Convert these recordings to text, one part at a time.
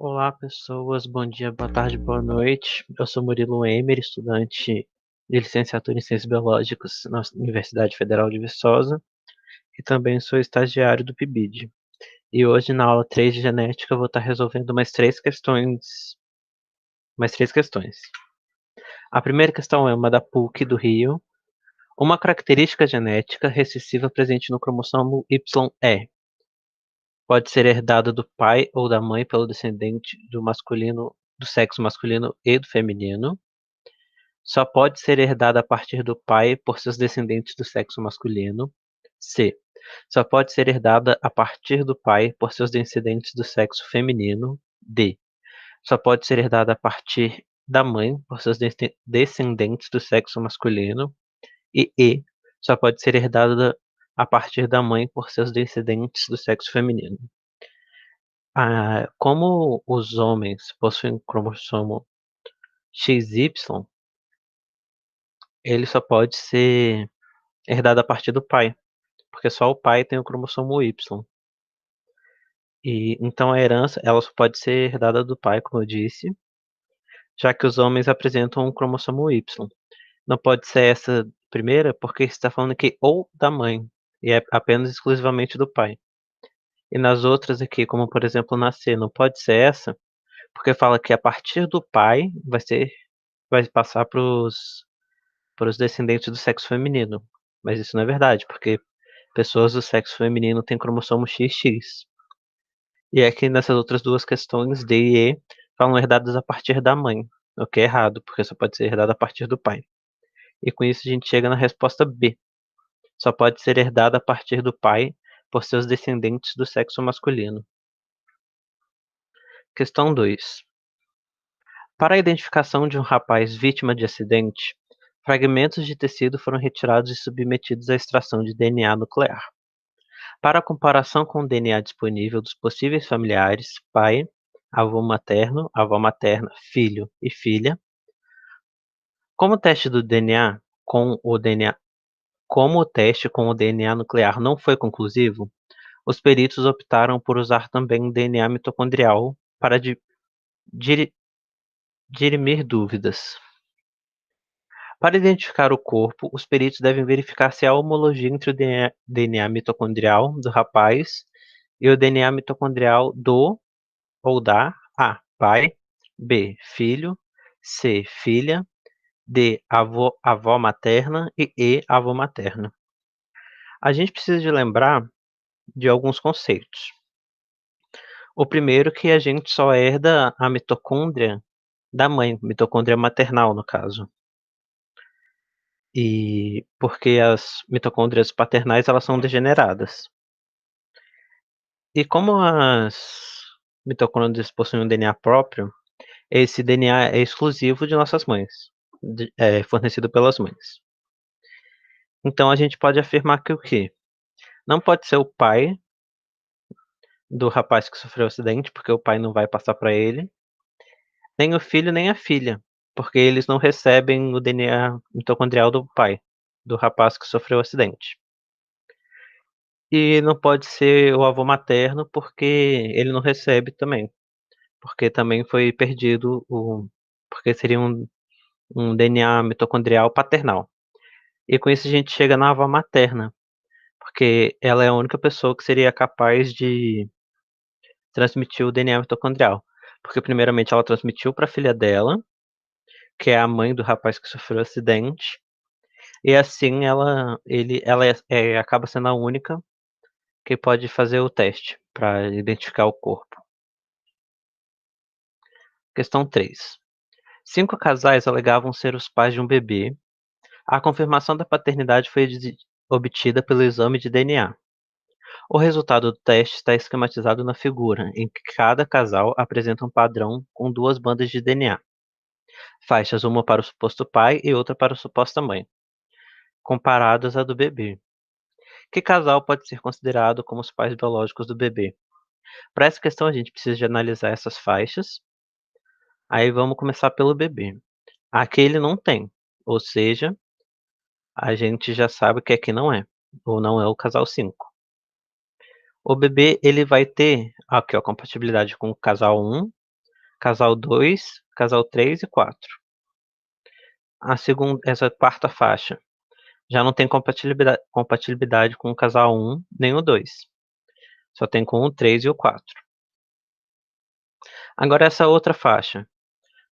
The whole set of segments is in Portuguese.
Olá, pessoas. Bom dia, boa tarde, boa noite. Eu sou Murilo Emer, estudante de licenciatura em Ciências Biológicas na Universidade Federal de Viçosa e também sou estagiário do PIBID. E hoje, na aula 3 de genética, eu vou estar resolvendo mais três questões. A primeira questão é uma da PUC do Rio. Uma característica genética recessiva presente no cromossomo YE pode ser herdada do pai ou da mãe pelo descendente do sexo masculino e do feminino. Só pode ser herdada a partir do pai por seus descendentes do sexo masculino. C. Só pode ser herdada a partir do pai por seus descendentes do sexo feminino. D. Só pode ser herdada a partir da mãe por seus descendentes do sexo masculino. E. Só pode ser herdada a partir da mãe por seus descendentes do sexo feminino. Como os homens possuem cromossomo XY, ele só pode ser herdado a partir do pai, porque só o pai tem o cromossomo Y. E então a herança, ela só pode ser herdada do pai, como eu disse, já que os homens apresentam um cromossomo Y. Não pode ser essa primeira, porque está falando aqui ou da mãe, e é apenas exclusivamente do pai. E nas outras aqui, como por exemplo na C, não pode ser essa, porque fala que a partir do pai vai passar para os descendentes do sexo feminino. Mas isso não é verdade, porque pessoas do sexo feminino têm cromossomo XX. E aqui nessas outras duas questões, D e E, falam herdadas a partir da mãe, o que é errado, porque só pode ser herdada a partir do pai. E com isso a gente chega na resposta B. Só pode ser herdada a partir do pai por seus descendentes do sexo masculino. Questão 2. Para a identificação de um rapaz vítima de acidente, fragmentos de tecido foram retirados e submetidos à extração de DNA nuclear. Para a comparação com o DNA disponível dos possíveis familiares, pai, avô materno, avó materna, filho e filha, como o teste do DNA com o DNA, como o teste com o DNA nuclear não foi conclusivo, os peritos optaram por usar também DNA mitocondrial para diri- dirimir dúvidas. Para identificar o corpo, os peritos devem verificar se há homologia entre o DNA mitocondrial do rapaz e o DNA mitocondrial do ou da A, pai, B, filho, C, filha, D, avó materna e avô materno. A gente precisa de lembrar de alguns conceitos. O primeiro que a gente só herda a mitocôndria da mãe, mitocôndria maternal no caso. E porque as mitocôndrias paternais elas são degeneradas. E como as mitocôndrias possuem um DNA próprio, esse DNA é exclusivo de nossas mães, fornecido pelas mães. Então a gente pode afirmar que o quê? Não pode ser o pai do rapaz que sofreu o acidente, porque o pai não vai passar para ele, nem o filho nem a filha, porque eles não recebem o DNA mitocondrial do pai, do rapaz que sofreu o acidente. E não pode ser o avô materno, porque ele não recebe também, porque também foi perdido porque seria um DNA mitocondrial paternal. E com isso a gente chega na avó materna, porque ela é a única pessoa que seria capaz de transmitir o DNA mitocondrial. Porque primeiramente ela transmitiu para a filha dela, que é a mãe do rapaz que sofreu o acidente, e assim ela acaba sendo a única que pode fazer o teste para identificar o corpo. Questão 3. 5 casais alegavam ser os pais de um bebê. A confirmação da paternidade foi obtida pelo exame de DNA. O resultado do teste está esquematizado na figura, em que cada casal apresenta um padrão com duas bandas de DNA, faixas uma para o suposto pai e outra para a suposta mãe, comparadas à do bebê. Que casal pode ser considerado como os pais biológicos do bebê? Para essa questão, a gente precisa de analisar essas faixas. Aí vamos começar pelo bebê. Aqui ele não tem, ou seja, a gente já sabe que aqui não é, ou não é o casal 5. O bebê ele vai ter aqui ó, compatibilidade com o casal 1 casal 2, casal 3 e 4. Essa quarta faixa já não tem compatibilidade com o casal 1 nem o 2. Só tem com o 3 e o 4. Agora essa outra faixa.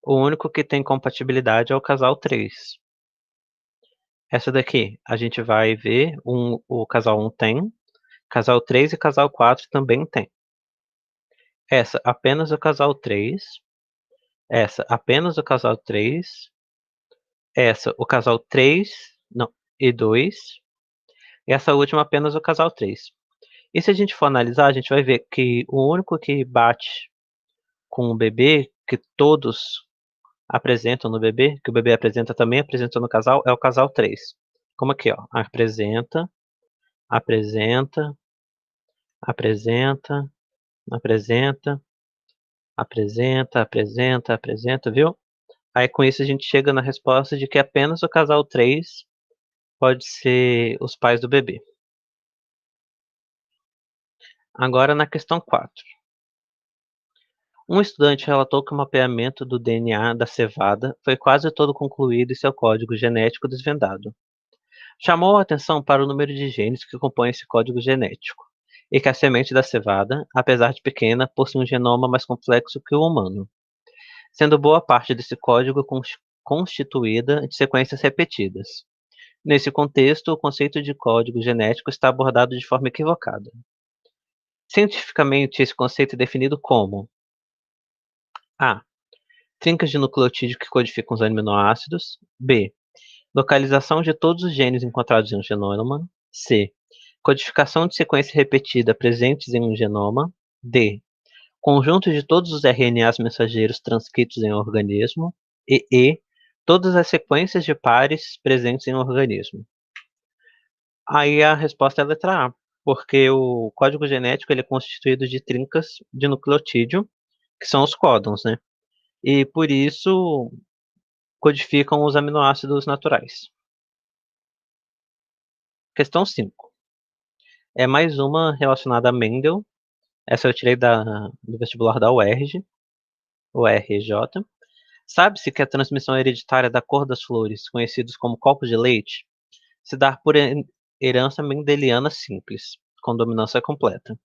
O único que tem compatibilidade é o casal 3. Essa daqui a gente vai ver, o casal 1 tem, casal 3 e casal 4 também tem. Essa apenas o casal 3. Essa apenas o casal 3. Essa o casal 3 não, e 2. E essa última apenas o casal 3. E se a gente for analisar, a gente vai ver que o único que bate com o bebê, que todos apresentam no bebê, que o bebê apresenta também, apresenta no casal, é o casal 3. Como aqui, ó, apresenta, apresenta, apresenta, apresenta, apresenta, apresenta, apresenta, viu? Aí com isso a gente chega na resposta de que apenas o casal 3 pode ser os pais do bebê. Agora na questão 4. Um estudante relatou que o mapeamento do DNA da cevada foi quase todo concluído e seu código genético desvendado. Chamou a atenção para o número de genes que compõem esse código genético, e que a semente da cevada, apesar de pequena, possui um genoma mais complexo que o humano, sendo boa parte desse código constituída de sequências repetidas. Nesse contexto, o conceito de código genético está abordado de forma equivocada. Cientificamente, esse conceito é definido como a. Trincas de nucleotídeo que codificam os aminoácidos. B. Localização de todos os genes encontrados em um genoma. C. Codificação de sequência repetida presentes em um genoma. D. Conjunto de todos os RNAs mensageiros transcritos em um organismo. E E. Todas as sequências de pares presentes em um organismo. Aí a resposta é a letra A, porque o código genético ele é constituído de trincas de nucleotídeo, que são os códons, né? E por isso codificam os aminoácidos naturais. Questão 5. É mais uma relacionada a Mendel. Essa eu tirei do vestibular da UERJ, URJ. Sabe-se que a transmissão hereditária da cor das flores, conhecidos como copos de leite, se dá por herança mendeliana simples, com dominância completa.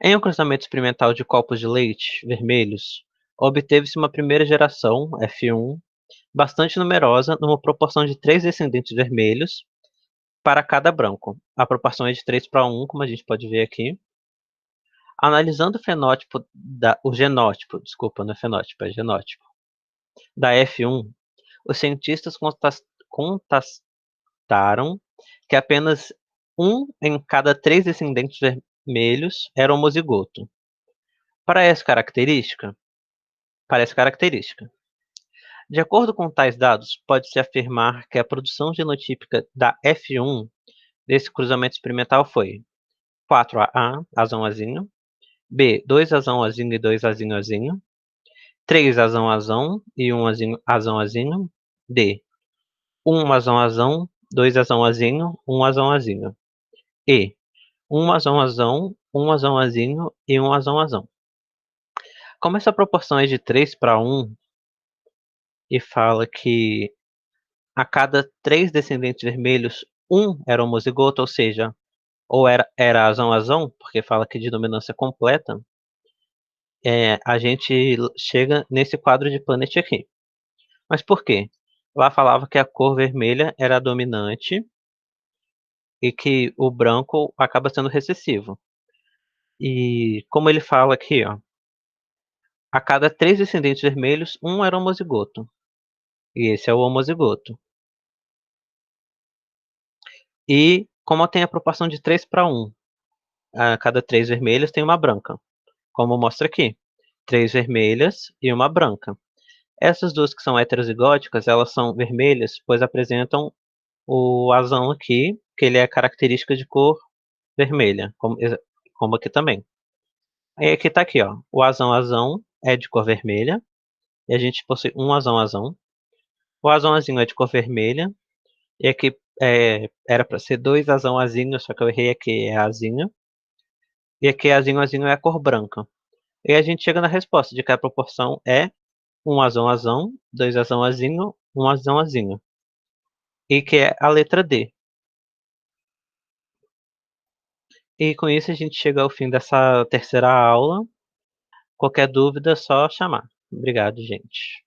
Em um cruzamento experimental de copos de leite vermelhos, obteve-se uma primeira geração, F1, bastante numerosa, numa proporção de 3 descendentes vermelhos para cada branco. A proporção é de 3:1, como a gente pode ver aqui. Analisando o genótipo, desculpa, não é fenótipo, é genótipo, da F1, os cientistas constataram que apenas um em cada 3 descendentes vermelhos era homozigoto. Parece característica. De acordo com tais dados, pode-se afirmar que a produção genotípica da F1 desse cruzamento experimental foi 4A, azão azinho, B, 2 azinho e 2 azinho, 3 azão e 1 azão, D, 1 azão, 2 azinho, 1 azinho. E, 1 azão, 1 azinho e 1 azão. Como essa proporção é de 3:1 e fala que a cada 3 descendentes vermelhos, um era homozigoto, ou seja, ou era azão, porque fala que de dominância completa, a gente chega nesse quadro de Punnett aqui. Mas por quê? Lá falava que a cor vermelha era a dominante e que o branco acaba sendo recessivo. E como ele fala aqui, ó, a cada 3 descendentes vermelhos, um era homozigoto. E esse é o homozigoto. E como tem a proporção de 3:1, a cada 3 vermelhas tem uma branca, como mostra aqui. 3 vermelhas e uma branca. Essas duas que são heterozigóticas, elas são vermelhas, pois apresentam o azão aqui, que ele é característica de cor vermelha, como aqui também. Aí aqui tá aqui, ó, o azão é de cor vermelha, e a gente possui um azão. O azãozinho é de cor vermelha, e aqui era para ser 2 azãozinhos, só que eu errei aqui, é azinho. E aqui azinho é a cor branca. E a gente chega na resposta de que a proporção é um azão azão, 2 azão azinho, um azão azinho. E que é a letra D. E com isso a gente chega ao fim dessa terceira aula. Qualquer dúvida é só chamar. Obrigado, gente.